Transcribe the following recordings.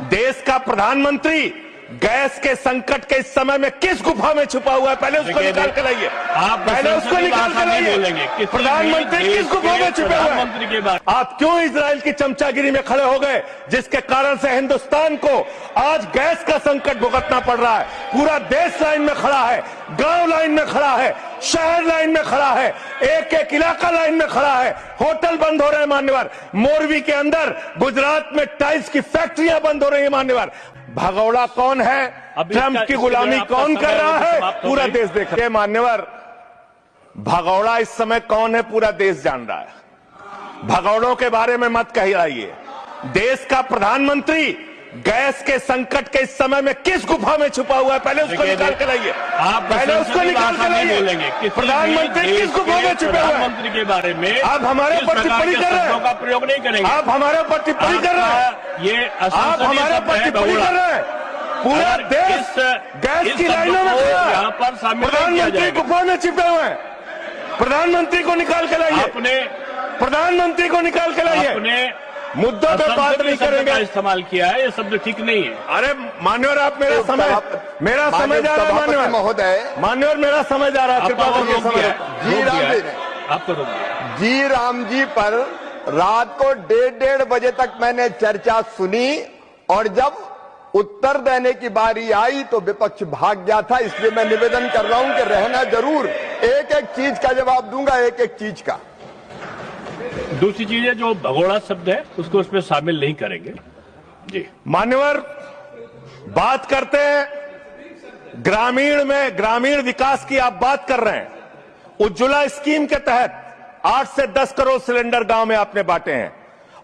देश का प्रधानमंत्री गैस के संकट के इस समय में किस गुफा में छुपा हुआ है, पहले उसको निकाल कर लाइए। आप पहले उसको निकाल कर लाइए। प्रधानमंत्री किस गुफा में छुपे हुए हैं? आप क्यों इजराइल की चमचागिरी में खड़े हो गए, जिसके कारण से हिंदुस्तान को आज गैस का संकट भुगतना पड़ रहा है। पूरा देश लाइन में खड़ा है, गांव लाइन में खड़ा है, शहर लाइन में खड़ा है, एक एक इलाका लाइन में खड़ा है। होटल बंद हो रहे हैं मान्यवर, मोरवी के अंदर गुजरात में टाइल्स की फैक्ट्रियां बंद हो रही है मान्यवर। भगौड़ा कौन है, ट्रंप की गुलामी कौन कर रहा है, पूरा देश देख रहा है मान्यवर। भगौड़ा इस समय कौन है, पूरा देश जान रहा है। भगौड़ों के बारे में मत कहिए। देश का प्रधानमंत्री गैस के संकट के इस समय में किस गुफा में छुपा हुआ है, पहले उसको निकाल कर लाइए। पहले उसको निकाल कर लाइए। प्रधानमंत्री किस गुफा में छुपे हुए हैं? मंत्री के बारे में आप हमारे ऊपर टिप्पणी कर रहे हैं, का प्रयोग नहीं करेंगे। आप हमारे ऊपर टिप्पणी कर रहे हैं, ये आप हमारे ऊपर टिप्पणी कर रहे हैं। पूरा देश गैस की लाइनों में खड़ा है, यहाँ पर प्रधानमंत्री गुफा में छिपे हुए हैं। प्रधानमंत्री को निकाल के लाइए, प्रधानमंत्री को निकाल के लाइए। मुद्दों पे बात नहीं करेंगे। इस्तेमाल किया है, ये शब्द ठीक नहीं है। अरे मान्यवर, आप मेरा समय आ रहा है मान्यवर महोदय, मान्यवर मेरा समय जा रहा है, कृपा करके समय। जी राम जी ने आपको रोक दिया। जी राम जी पर रात को 1:30 बजे तक मैंने चर्चा सुनी, और जब उत्तर देने की बारी आई तो विपक्ष भाग गया था। इसलिए मैं निवेदन कर रहा हूं कि रहना जरूर, एक एक चीज का जवाब दूंगा, एक एक चीज का। दूसरी चीज है, जो भगोड़ा शब्द है उसको उसमें शामिल नहीं करेंगे। जी मान्यवर, बात करते हैं ग्रामीण विकास की आप बात कर रहे हैं। उज्ज्वला स्कीम के तहत 8 से 10 करोड़ सिलेंडर गांव में आपने बांटे हैं,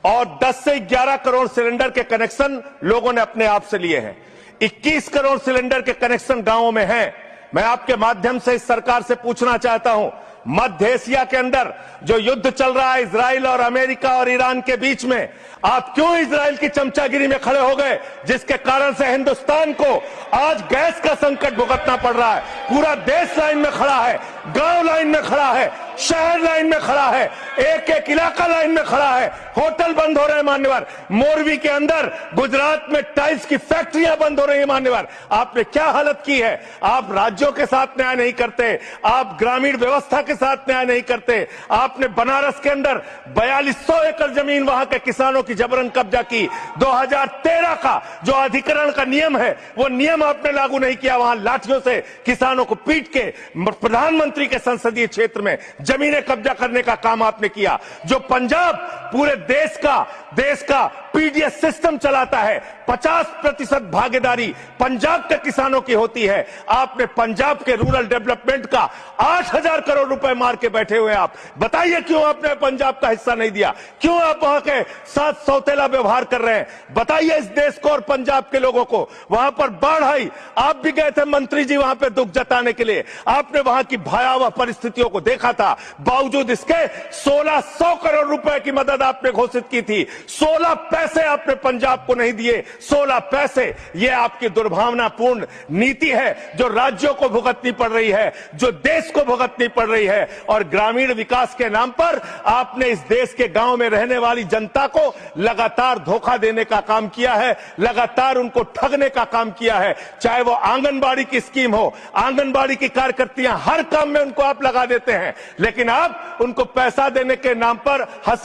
और 10 से 11 करोड़ सिलेंडर के कनेक्शन लोगों ने अपने आप से लिए हैं। 21 करोड़ सिलेंडर के कनेक्शन गांवों में हैं। मैं आपके माध्यम से इस सरकार से पूछना चाहता हूं, मध्य एशिया के अंदर जो युद्ध चल रहा है इजराइल और अमेरिका और ईरान के बीच में, आप क्यों इजराइल की चमचागिरी में खड़े हो गए, जिसके कारण से हिंदुस्तान को आज गैस का संकट भुगतना पड़ रहा है। पूरा देश लाइन में खड़ा है, गांव लाइन में खड़ा है, शहर लाइन में खड़ा है, एक एक इलाका लाइन में खड़ा है। होटल बंद हो रहे हैं मान्यवर, मोरवी के अंदर गुजरात में टाइल्स की फैक्ट्रियां बंद हो रही है मान्यवर। आपने क्या हालत की है? आप राज्यों के साथ न्याय नहीं करते, आप ग्रामीण व्यवस्था के साथ न्याय नहीं करते। आपने बनारस के अंदर 4200 एकड़ जमीन वहां के किसानों की जबरन कब्जा की। 2013 का जो अधिकरण का नियम है, वो नियम आपने लागू नहीं किया। वहां लाठियों से किसानों को पीट के प्रधानमंत्री के संसदीय क्षेत्र में जमीनें कब्जा करने का काम आपने किया। जो पंजाब पूरे देश का पीडीएस सिस्टम चलाता है, 50% भागीदारी पंजाब के किसानों की होती है। आपने पंजाब के रूरल डेवलपमेंट का 8000 करोड़ रुपए मार के बैठे हुए। आप बताइए क्यों आपने पंजाब का हिस्सा नहीं दिया? क्यों आप वहां के साथ सौतेला व्यवहार कर रहे हैं? बताइए इस देश को और पंजाब के लोगों को। वहां पर बाढ़ आई, आप भी गए थे मंत्री जी वहां पे दुख जताने के लिए। आपने वहां की भयावह परिस्थितियों को देखा था। बावजूद इसके 1600 करोड़ रुपए की मदद आपने घोषित की थी। 16 पैसे आपने पंजाब को नहीं दिए। 16 पैसे। यह आपकी दुर्भावनापूर्ण नीति है, जो राज्यों को भुगतनी पड़ रही है, जो देश को भुगतनी पड़ रही है। और ग्रामीण विकास के नाम पर आपने इस देश के गांव में रहने वाली जनता को लगातार धोखा देने का काम किया है, लगातार उनको ठगने का काम किया है। चाहे वो आंगनबाड़ी की स्कीम हो, आंगनबाड़ी की कार्यकर्तियां, हर काम में उनको आप लगा देते हैं, लेकिन आप उनको पैसा देने के नाम पर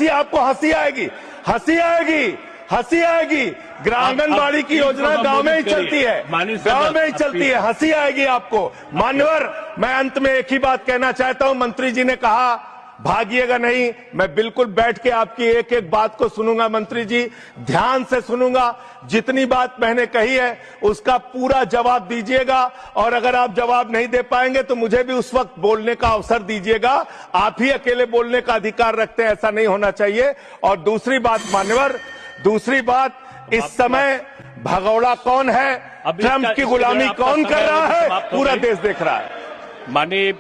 आपको हंसी आएगी, हंसी आएगी, हंसी आएगी। आंगनबाड़ी की योजना गांव में ही चलती है, गांव में ही चलती है, हंसी आएगी आपको। मान्यवर, मैं अंत में एक ही बात कहना चाहता हूं। मंत्री जी ने कहा भागिएगा नहीं, मैं बिल्कुल बैठ के आपकी एक एक बात को सुनूंगा। मंत्री जी, ध्यान से सुनूंगा। जितनी बात मैंने कही है उसका पूरा जवाब दीजिएगा, और अगर आप जवाब नहीं दे पाएंगे तो मुझे भी उस वक्त बोलने का अवसर दीजिएगा। आप ही अकेले बोलने का अधिकार रखते हैं, ऐसा नहीं होना चाहिए। और दूसरी बात मान्यवर, दूसरी बात, इस समय भगौड़ा कौन है, ट्रंप की गुलामी कौन कर रहा है, पूरा देश देख रहा है। माननीय